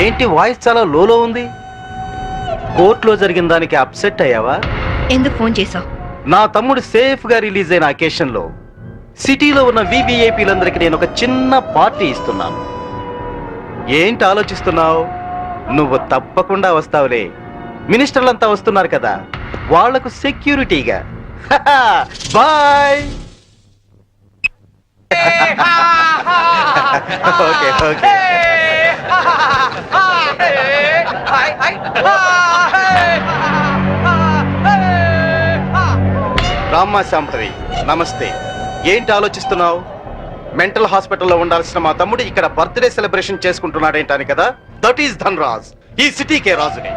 ఏంటి వాయిస్ చాలా లోలో ఉంది? కోర్టులో జరిగిన దానికి అప్సెట్ అయ్యావా? ఎందుకు ఫోన్ చేసావు? నా తమ్ముడు సేఫ్ గా రిలీజ్ అయిన అకేషన్ లో సిటీలో ఉన్న వివిఐపీలందరికీ నేను ఒక చిన్న పార్టీ ఇస్తున్నాను. ఏంటి ఆలోచిస్తున్నావు? నువ్వు తప్పకుండా వస్తావులే. మినిస్టర్లంతా వస్తున్నారు కదా, వాళ్లకు సెక్యూరిటీగా. బాయ్. Okay okay. రామ్మా శాంభవి, నమస్తే. ఏంటి ఆలోచిస్తున్నావు? మెంటల్ హాస్పిటల్లో ఉండాల్సిన మా తమ్ముడు ఇక్కడ బర్త్డే సెలబ్రేషన్ చేసుకుంటున్నాడేంటని కదా. That is Dhanraj. ఈ సిటీకే రాజుని.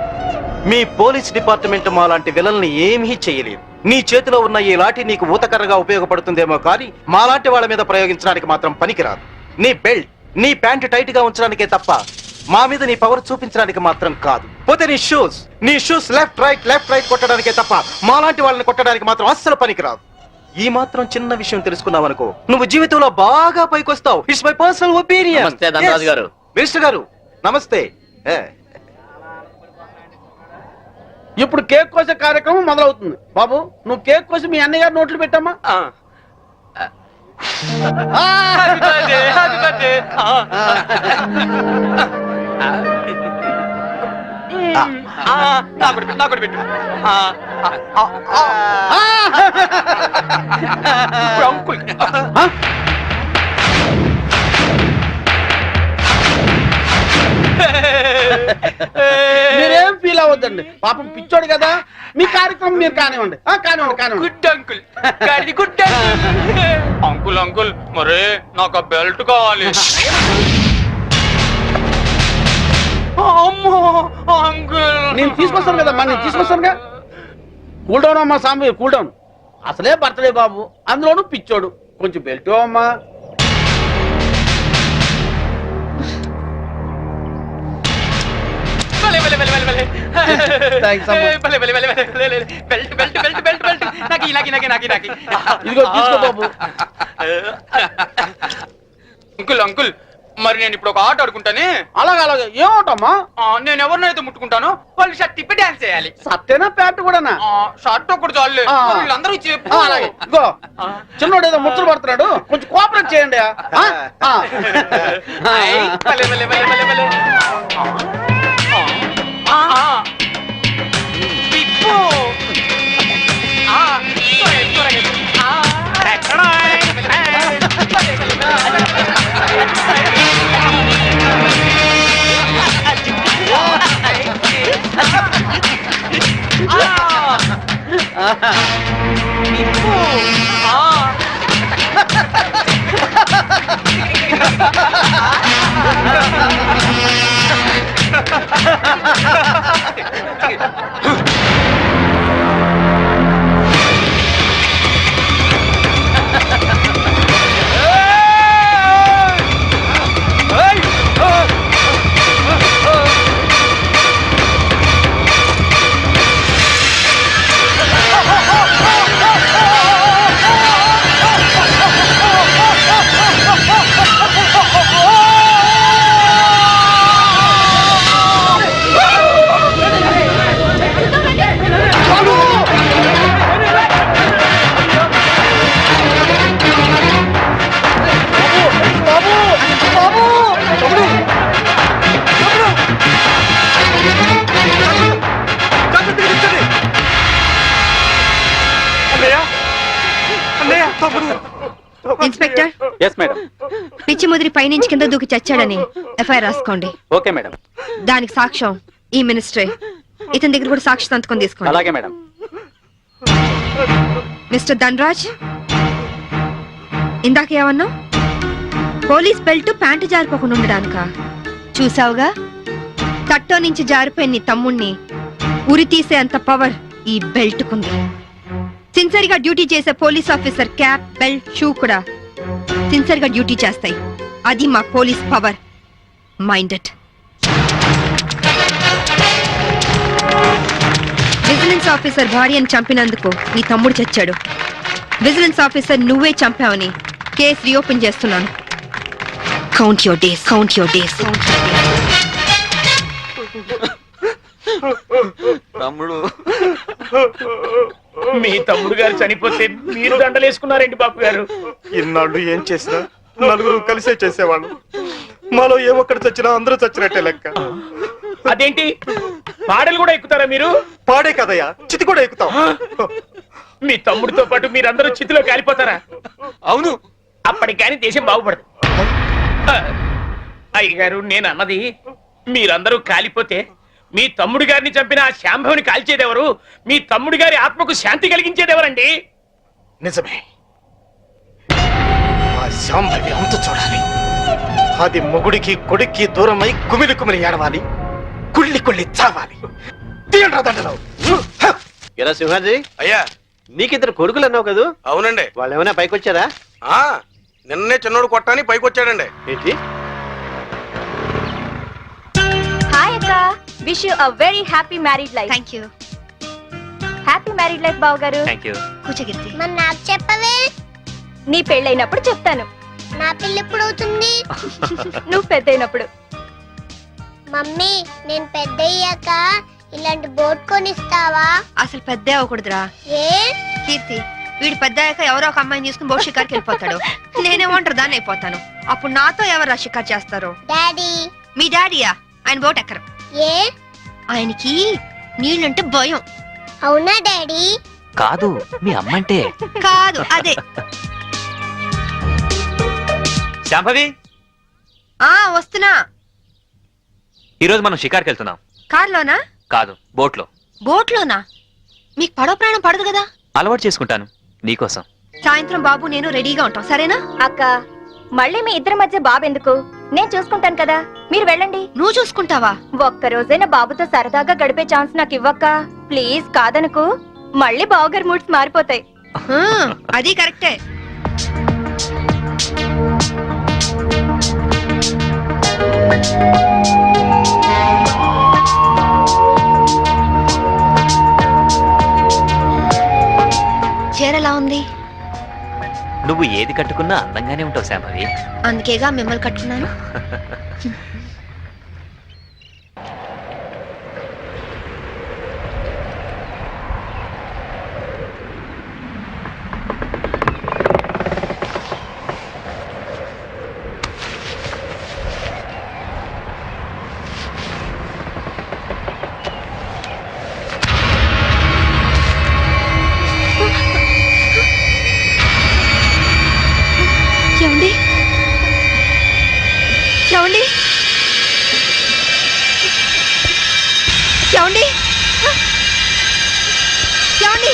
మీ పోలీస్ డిపార్ట్మెంట్ మా లాంటి విలన్ని ఏమీ చేయలేదు. నీ చేతిలో ఉన్న ఈ లాఠీ నీకు ఊతకర్రగా ఉపయోగపడుతుందేమో కానీ మాలాంటి వాళ్ళ మీద ప్రయోగించడానికి మాత్రం పనికిరాదు. నీ బెల్ట్, నీ ప్యాంటు టైట్ గా ఉంచడానికే తప్ప మా మీద నీ పవర్ చూపించడానికి మాత్రం కాదు. పోతే నీ షూస్ లెఫ్ట్ రైట్ కొట్టడానికే తప్ప మాలాంటి వాళ్ళని కొట్టడానికి మాత్రం అస్సలు పనికిరాదు. ఈ మాత్రం చిన్న విషయం తెలుసుకున్నావు అనుకో, నువ్వు జీవితంలో బాగా పైకొస్తావు. It's my personal opinion. నమస్తే ధనరాజు గారు. మినిస్టర్ గారు నమస్తే. ఇప్పుడు కేక్ కోసే కార్యక్రమం మొదలవుతుంది. బాబు, నువ్వు కేక్ కోసి మీ అన్నయ్య గారు నోట్లు పెట్టమ్మా. మీరేం ఫీల్ అవ్వద్దండి, పాపం పిచ్చోడు కదా. మీ కార్యక్రమం మీరు కానివ్వండి. కానివ్వండి. Good uncle. Good uncle. Uncle మరే నాకు ఆ బెల్ట్ కావాలి. అమ్మో అంకుల్, నేను తీసుకొస్తాను కదమ్మా, నేను తీసుకొస్తానుగా. కూల్ డౌన్ అమ్మా సాంబి, కూల్ డౌన్. అసలే బర్త్డే బాబు, అందులోనూ పిచ్చోడు. కొంచెం బెల్ట్ అమ్మా. ఇదిగో తీసుకో బాబు. అంకుల్ అంకుల్, మరి నేను ఇప్పుడు ఒక ఆట ఆడుకుంటానే. అలాగే ఏమవుతామా? నేను ఎవరినైతే ముట్టుకుంటానో వాళ్ళు షర్ట్ తిప్పి డాన్స్ చేయాలి. సత్తేనా ప్యాంటు కూడానా? షర్ట్ ఒకటి చాలే, వీళ్ళందరూ చెప్పు. అలాగే. ఇదిగో చిన్నోడు ఏదో ముచ్చలు పడుతున్నాడు, కొంచెం కోఆపరేట్ చేయండి. ఇన్స్పెక్టర్. yes madam. పిచ్చి ముదిరి పైనుంచి కింద దూకి చచ్చాడని ఎఫ్ఐఆర్ రాసుకోండి. Okay madam. దానికి సాక్ష్యం ఈ మినిస్టరే. ఇతని దగ్గర కూడా సాక్షి సంతకం తీసుకోండి. అలాగే మేడం. మిస్టర్ ధనరాజ్, ఇందాక ఏమన్నా? పోలీస్ బెల్ట్ ప్యాంటు జారిపోకుండా ఉండడానికా? చూసావుగా, తట్టో నుంచి జారిపోయిన నీ తమ్ముణ్ణి ఉరి తీసే అంత పవర్ ఈ బెల్ట్ కుంది. సిన్సియర్ గా డ్యూటీ చేసే police officer cap, belt, shoe కూడా సిన్సియర్ గా డ్యూటీ చేస్తాయి. అది మా police power. Minded. Vigilance officer భార్యను చంపినందుకు నీ తమ్ముడు చచ్చాడు. విజిలెన్స్ ఆఫీసర్ నువ్వే చంపావని కేసు రీఓపెన్ చేస్తున్నాను. Count your days. తమ్ముడు మీ తమ్ముడు గారు చనిపోతే మీరు దండలేసుకున్నారేంటి బాబు గారు? ఇన్నాళ్ళు ఏం చేసినా నలుగురు కలిసే చేసేవాళ్ళు. మాలో ఏ ఒక్కడు చచ్చినా అందరూ చచ్చినట్టే లెక్క. అదేంటి పాడలు కూడా ఎక్కుతారా మీరు? పాడే కదయ్యా, చితి కూడా ఎక్కుతాం. మీ తమ్ముడితో పాటు మీరందరూ చితిలో కాలిపోతారా? అవును. అప్పటికి కానీ దేశం బాగుపడదు. అయ్యగారు, నేను అన్నది మీరందరూ కాలిపోతే మీ తమ్ముడు గారిని చంపిన ఆ శాంభవిని కాల్చేదెవరు? మీ తమ్ముడి గారి ఆత్మకు శాంతి కలిగించేదెవరండి? నిజమే, ఆ శాంభవి అంత చూడాలి. అది మొగుడికి కొడుక్కి దూరమై కుమిలి కుమిలి ఏడవాలి, కుళ్ళి కుళ్ళి చావాలి. తీయండి దండలో. ఎరా సింహాజీ, అయ్యా. నీకిద్దరు కొడుకులు అన్నావు కదా, అవునండి. వాళ్ళు ఏమైనా పైకి వచ్చారా? నిన్నే చిన్నోడు కొట్టాని పైకి వచ్చాడండి. ఏంటి? హాయ్ అక్క, wish you a very happy married life. Thank you. Happy married life బావ గారు. కూర్చోగిర్తి. మరి నాకు చెప్పవే? నీ పెళ్ళైనప్పుడు చెప్తాను. నా పెళ్ళి ఎప్పుడు అవుతుంది? నువ్వు పెద్దయినప్పుడు. మమ్మీ, నేను పెద్ద అయ్యాక ఇలాంటి బోట్ కొనిస్తావా? అసలు పెద్ద అవ్వకూడదురా ఏ? కీర్తి. వీడు పెద్ద అయ్యాక ఎవరో ఒక అమ్మాయిని తీసుకుని బోట్ షికార్కి వెళ్ళిపోతాడు. నేనేమంటారు దాన్ని అయిపోతాను. అప్పుడు నాతో ఎవరు షికార్ చేస్తారు? డాడీ. మీ డాడీయా? ఆయన బోట్ ఎక్కరు. ఏ? ఆయనకి నీళ్ళంటే భయం. అవునా డాడీ? కాదు, మీ అమ్మంటే. కాదు, అదే. శాంభవి, వస్తున్నా. ఈరోజు మనం షికార్కి వెళ్తున్నాం. కార్లోనా? కాదు, బోట్లో. బోట్లోనా? మీకు పడవ ప్రాణం పడదు కదా. అలవాటు చేసుకుంటాను నీకోసం. సాయంత్రం బాబు నేను రెడీగా ఉంటాం, సరేనా? అక్క, మళ్ళీ మీ ఇద్దరి మధ్య బాబెందుకు? నేను చూసుకుంటాను కదా, మీరు వెళ్ళండి. నువ్వు చూసుకుంటావా? ఒక్క రోజైనా బాబుతో సరదాగా గడిపే ఛాన్స్ నాకు ఇవ్వక్క ప్లీజ్. కాదనుకు, మళ్ళీ బావగారి మూడ్స్ మారిపోతాయి. అది కరెక్టే. చీరలా ఉంది? నువ్వు ఏది కట్టుకున్నా అందంగానే ఉంటావు శాంభవి. అందుకేగా మిమ్మల్ని కట్టుకున్నాను. ఏమండి? ఏమండి? ఏమండి? ఏమండి?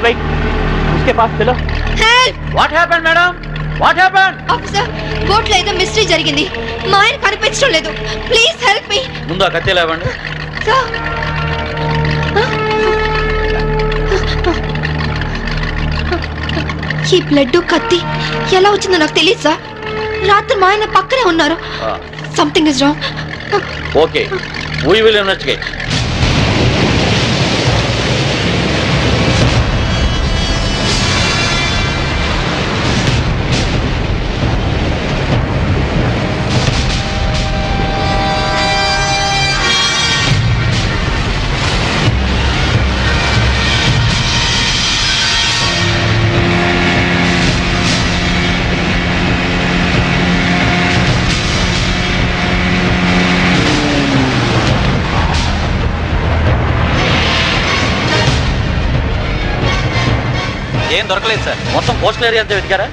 Wait. उसके पास चलो. Help! What happened, madam? What happened? Officer, బోట్లో ఏదో మిస్టరీ జరిగింది. మా ఆయన కనిపించడం లేదు. Please help me. ముందు ఆ కత్తి లేవండి. సార్, ఈ బ్లడ్ కత్తి ఎలా వచ్చిందో నాకు తెలియదు సార్. రాత్రి మా ఆయన పక్కనే ఉన్నారు. Something is wrong. Okay, we will investigate. ఏం దొరకలేదు సార్. మొత్తం కోస్టల్ ఏరియా అంతా వెతికారా?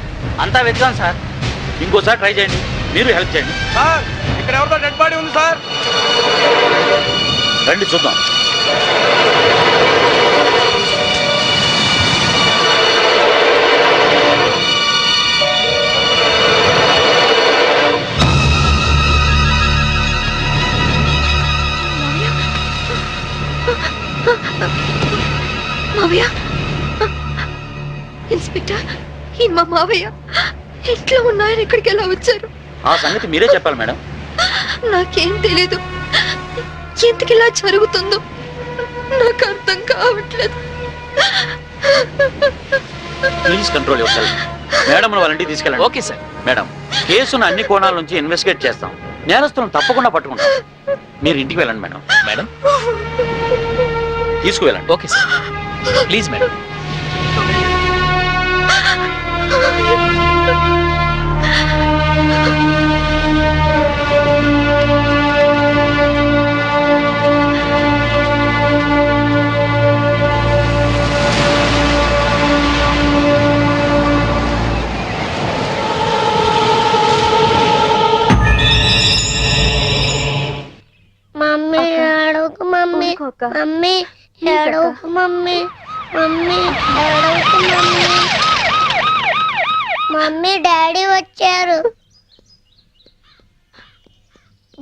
అంతా వెతికాం సార్. ఇంకోసారి ట్రై చేయండి, మీరు హెల్ప్ చేయండి. సార్ ఇక్కడ ఎవరితో డెడ్ బాడీ ఉంది సార్. రండి చూద్దాం. మావయ్య, ఇన్స్పెక్టర్, ఈ మా మావయ్య ఇంట్లో ఉన్నాయని ఇక్కడికి ఎలా వచ్చారు? ఆ సంగతి మీరే చెప్పాలి మేడం. నాకేం తెలీదు. ఎందుకు ఇలా జరుగుతుందో నాకు అర్థం కావట్లేదు. Please control yourself. Madam వాళ్ళంటికి తీసుకెళ్ళండి. Okay sir. మేడం, కేసును అన్ని కోణాల నుంచి ఇన్వెస్టిగేట్ చేస్తాం. నేరస్తులను తప్పకుండా పట్టుకుంటాం. మీరు ఇంటికి వెళ్ళండి మేడం. మేడం. తీసుకువెళ్ళండి. Okay sir. Please madam. Mummy ఏడవకు మమ్మీ. ఊరుకోక. మమ్మీ Please అక్క. ఏడవకు మమ్మీ. మమ్మీ ఏడవకు మమ్మీ. మమ్మీ డాడీ వచ్చారు.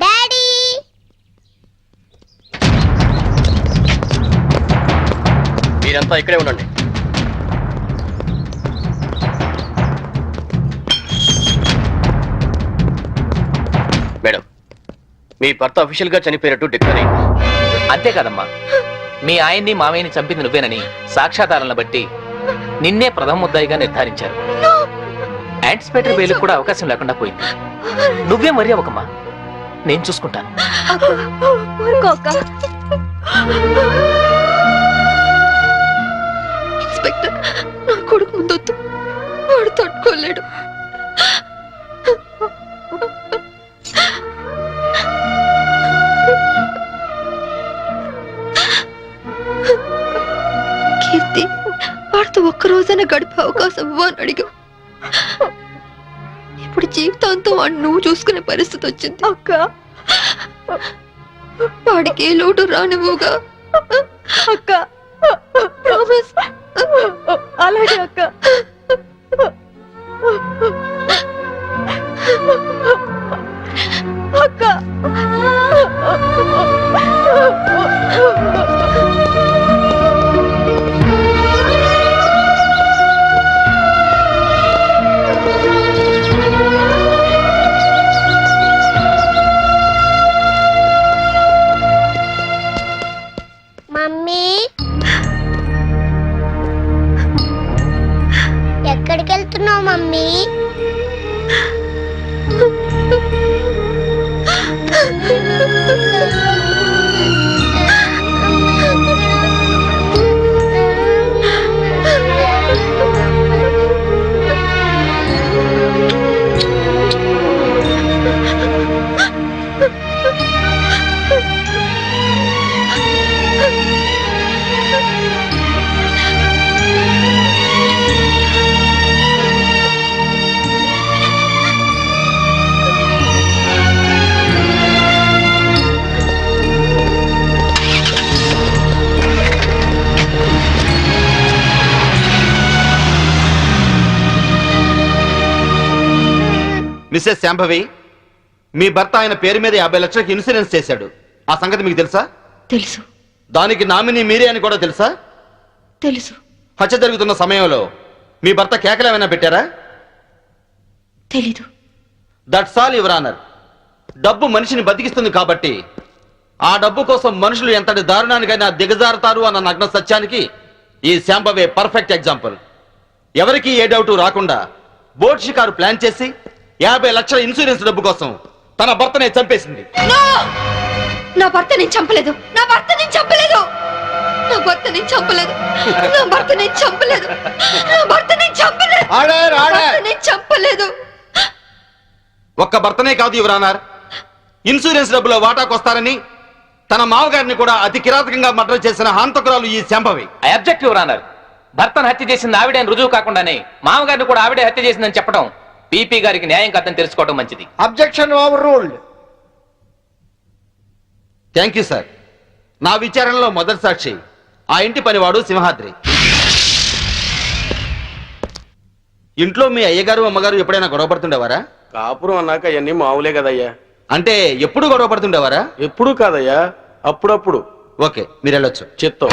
డాడీ మీరంతా ఇక్కడే ఉండండి. మేడం, మీ భర్త అఫీషియల్ గా చనిపోయినట్టు డిక్లేర్ అయింది. అంతేకాదమ్మా, మీ ఆయన్ని మామయ్యని చంపింది నువ్వేనని సాక్ష్యాధారాలను బట్టి నిన్నే ప్రథమ ముద్దాయిగా నిర్ధారించారు. యాంటిసిపేటరీ బెయిల్ కూడా అవకాశం లేకుండా పోయింది. నువ్వే మరీ అవ్వకమ్మా, నేను చూసుకుంటాను. ఊరుకోక. ఇన్స్పెక్టర్, నా కొడుకు ముందొద్దు. వాడు తట్టుకోలేడు. కీర్తి, వాడితో ఒక్కరోజైనా గడిపే అవకాశం ఇవ్వని అడిగావు. ఇప్పుడు జీవితాంతం వాడిని నువ్వు చూసుకునే పరిస్థితి వచ్చింది. అక్క, వాడికి ఏ లోటు రానివ్వగా. అక్క, ప్రామిస్. అలాగే అక్క. అక్క, మమ్మీ ఎక్కడికి వెళ్తున్నావు మమ్మీ? మిస్సెస్ శాంభవి, మీ భర్త ఆయన పేరు మీద 50 లక్షలకు ఇన్సూరెన్స్ చేశాడు. ఆ సంగతి మీకు తెలుసా? తెలుసు, దానికి నామినీ మీరే అని కూడా తెలుసా? తెలుసు. హత్య జరుగుతున్న సమయంలో మీ భర్త కేకలు ఏమైనా పెట్టారా? తెలీదు. That's all your honour. డబ్బు మనిషిని బతికిస్తుంది కాబట్టి ఆ డబ్బు కోసం మనుషులు ఎంతటి దారుణానికైనా దిగజారుతారు అన్న నగ్న సత్యానికి ఈ శాంభవే పర్ఫెక్ట్ ఎగ్జాంపుల్. ఎవరికి ఏ డౌట్ రాకుండా బోట్ షికారు ప్లాన్ చేసి 50 లక్షల ఇన్సూరెన్స్ డబ్బు కోసం తన భర్తనే చంపేసింది. నా భర్త నేను చంపలేదు. నా భర్త నేను చంపలేదు. నా భర్త నేను చంపలేదు. నా భర్త నేను చంపలేదు. నా భర్త నేను చంపలేదు. నా భర్త నేను చంపలేదు. ఒక్క భర్తనే కాదు యువర్ ఆనర్, ఇన్సూరెన్స్ డబ్బులో వాటాకొస్తారని తన మామగారిని కూడా అతి కిరాతకంగా మర్డర్ చేసిన హంతకురాలు ఈ Shambhavi. I object your honour. భర్తను హత్య చేసింది ఆవిడే అని రుజువు కాకుండానే మామగారిని కూడా ఆవిడే హత్య చేసిందని చెప్పడం పీపీ గారికి న్యాయం కాదని తెలుసుకోవడం మంచిది. Objection over ruled. Thank you sir. నా విచారణలో మొదటి సాక్షి ఆ ఇంటి పనివాడు సింహాద్రి. ఇంట్లో మీ అయ్యగారు అమ్మగారు ఎప్పుడైనా గొడవ పడుతుండేవారా? కాపురం అన్నాక అవన్నీ మామూలే కదయ్యా. అంటే ఎప్పుడు గొడవ పడుతుండేవారా? ఎప్పుడు కాదయ్యా, అప్పుడప్పుడు. ఓకే, మీరు వెళ్ళొచ్చు. చిత్తం.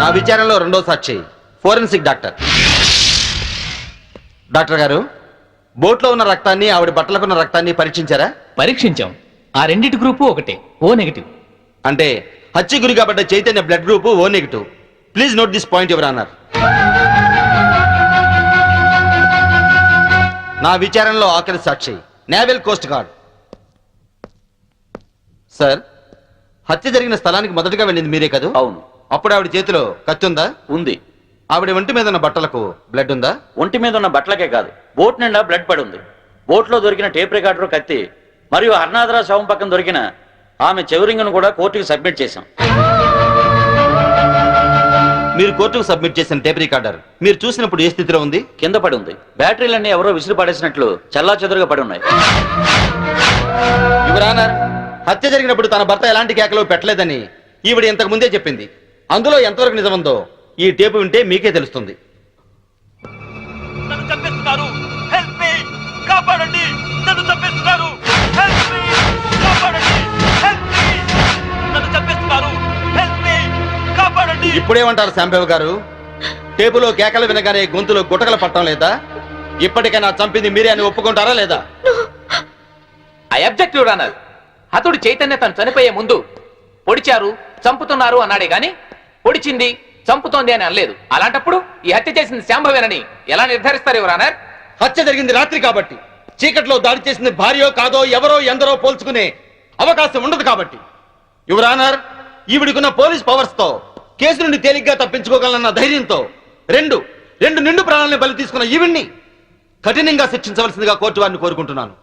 నా విచారణలో రెండో సాక్షి ఫోరెన్సిక్ డాక్టర్. డాక్టర్ గారు, బోట్లో ఉన్న రక్తాన్ని ఆవిడ బట్టలకున్న రక్తాన్ని పరీక్షించారా? పరీక్షించాం. ఆ రెండిటి గ్రూపు ఒకటే, ఓ నెగిటివ్. అంటే హత్య గురి కాబట్ట Chaitanya blood group O negative. Please note this point your honour. నా విచారణలో ఆఖరి సాక్షి నేవల్ కోస్ట్ గార్డ్. సార్, హత్య జరిగిన స్థలానికి మొదటగా వెళ్ళింది మీరే కదా? అవును. అప్పుడు ఆవిడ చేతిలో కత్తి ఉందా? ఉంది. ఆవిడ ఒంటి మీద ఉన్న బట్టలకు బ్లడ్ ఉందా? ఒంటి మీద ఉన్న బట్టలకే కాదు, బోట్ నిండా బ్లడ్ పడి ఉంది. బోట్లో దొరికిన టేప్ రికార్డర్, కత్తి మరియు హర్నాథరా శవం పక్కన దొరికిన ఆమె చెవురింగును కూడా కోర్టుకు సబ్మిట్ చేశాం. మీరు కోర్టుకు సబ్మిట్ చేసిన టేప్ రికార్డర్ మీరు చూసినప్పుడు ఏ స్థితిలో ఉంది? కింద పడి ఉంది. బ్యాటరీలన్నీ ఎవరో విసిరి పడేసినట్లు చల్లా చెదురుగా పడి ఉన్నాయి. యువర్ ఆనర్, హత్య జరిగినప్పుడు తన భర్త ఎలాంటి కేకలు పెట్టలేదని ఈవిడ ఇంతకు ముందే చెప్పింది. అందులో ఎంతవరకు నిజముందో ఈ టేపు వింటే మీకే తెలుస్తుంది. ఇప్పుడేమంటారు శాంభవ్ గారు? టేపులో కేకలు వినగానే గొంతులో గుటకలు పట్టడం లేదా? ఇప్పటికైనా చంపింది మీరే అని ఒప్పుకుంటారా లేదా? I object your honour. హతుడు చైతన్య తను చనిపోయే ముందు పొడిచారు, చంపుతున్నారు అన్నాడే గాని పొడిచింది, చంపుతోంది అని అనలేదు. అలాంటప్పుడు ఈ హత్య చేసింది శాంభవేనని ఎలా నిర్ధారిస్తారు యువర్ ఆనర్? హత్య జరిగింది రాత్రి కాబట్టి, చీకట్లో దాడి చేసింది భార్యో కాదో ఎవరో ఎందరో పోల్చుకునే అవకాశం ఉండదు కాబట్టి. యువర్ ఆనర్, ఈవిడికున్న పోలీస్ పవర్స్ తో కేసు నుండి తేలిగ్గా తప్పించుకోగలన్న ధైర్యంతో రెండు నిండు ప్రాణాలను బలి తీసుకున్న ఈవిడ్ని కఠినంగా శిక్షించవలసిందిగా కోర్టు వారిని కోరుకుంటున్నాను.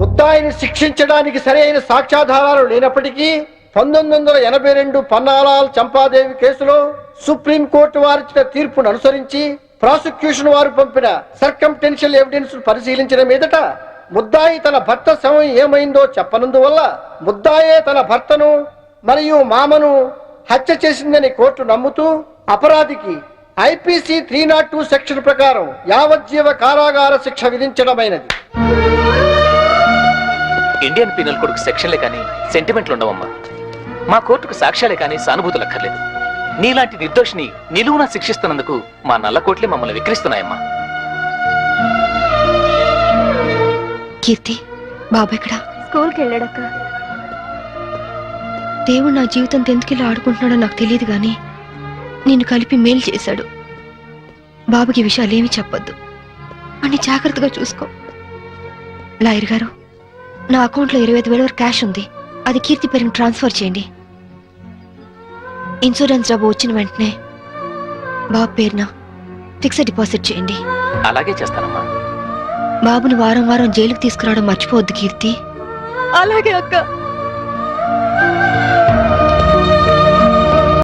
ముద్దాయిని శిక్షించడానికి సరైన సాక్ష్యాధారాలు లేనప్పటికీ 1982 పన్నాలాల్ చంపాదేవి కేసులో సుప్రీంకోర్టు వారిచ్చిన తీర్పును అనుసరించి ప్రాసిక్యూషన్ వారు పంపిన సర్కంటెన్షియల్ ఎవిడెన్స్ పరిశీలించిన మీదట ముద్దాయి తన భర్త శవం ఏమైందో చెప్పనందువల్ల ముద్దాయే తన భర్తను మరియు మామను హత్య చేసిందని కోర్టు నమ్ముతూ అపరాధికి ఐపీసీ 302 సెక్షన్ ప్రకారం యావజ్జీవ కారాగార శిక్ష విధించడమైనది. ఇండియన్ పీనల్ కోడ్కు సెక్షన్లే కానీ సెంటిమెంట్లు ఉండవమ్మా. మా కోర్టుకు సాక్ష్యాలే కానీ సానుభూతులు అక్కర్లేదు. నీలాంటి నిర్దోషిని నిలువునా శిక్షిస్తున్నందుకు మా నల్ల కోట్లే మమ్మల్ని విక్రిస్తున్నాయమ్మా. కీర్తి, బాబు ఎక్కడ? స్కూల్కి వెళ్ళాడక్క. దేవుడు నా జీవితంతో ఎందుకు ఆడుకుంటున్నాడో నాకు తెలియదు గాని నిన్ను కలిపి మేలు చేశాడు. బాబుకి విషయాలేమి చెప్పొద్దు, అన్ని జాగ్రత్తగా చూసుకో. లాయర్ గారు, నా అకౌంట్లో 25,000 వరకు క్యాష్ ఉంది. అది కీర్తి పేరుని ట్రాన్స్ఫర్ చేయండి. ఇన్సూరెన్స్ డబ్బు వచ్చిన వెంటనే బాబు పేరున ఫిక్స్డ్ డిపాజిట్ చేయండి. అలాగే చేస్తానమ్మా. బాబుని వారం వారం జైలుకి తీసుకురావడం మర్చిపోవద్దు కీర్తి. అలాగే అక్క.